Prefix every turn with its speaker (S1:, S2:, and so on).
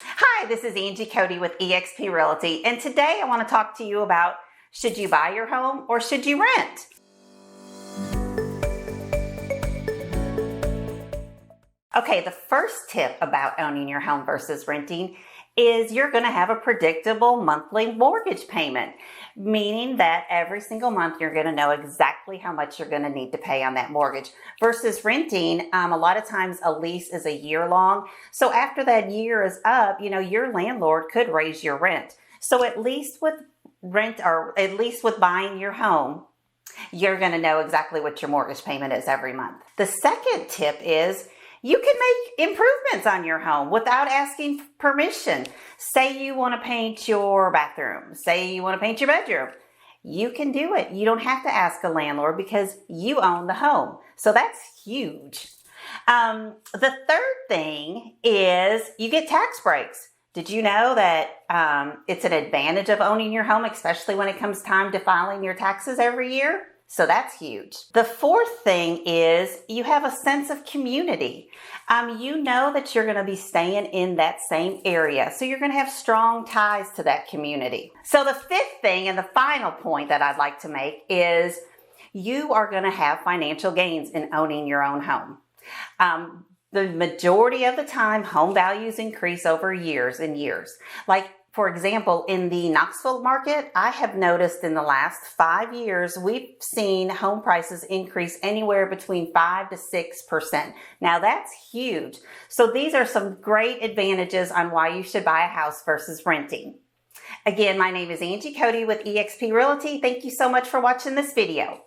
S1: Hi, this is Angie Cody with eXp Realty, and today I want to talk to you about should you buy your home or should you rent? Okay, the first tip about owning your home versus renting is you're going to have a predictable monthly mortgage payment, meaning that every single month you're going to know exactly how much you're going to need to pay on that mortgage. Versus renting, a lot of times a lease is a year long. So after that year is up, your landlord could raise your rent. So at least with rent, or at least with buying your home, you're going to know exactly what your mortgage payment is every month. The second tip is you can make improvements on your home without asking permission. Say you want to paint your bathroom. Say you want to paint your bedroom. You can do it. You don't have to ask a landlord because you own the home. So that's huge. The third thing is you get tax breaks. Did you know that it's an advantage of owning your home, especially when it comes time to filing your taxes every year? So that's huge. The fourth thing is you have a sense of community. You know that you're going to be staying in that same area. So you're going to have strong ties to that community. So the fifth thing and the final point that I'd like to make is you are going to have financial gains in owning your own home. The majority of the time, home values increase over years and years. Like, for example, in the Knoxville market, I have noticed in the last 5 years, we've seen home prices increase anywhere between 5 to 6%. Now that's huge. So these are some great advantages on why you should buy a house versus renting. Again, my name is Angie Cody with eXp Realty. Thank you so much for watching this video.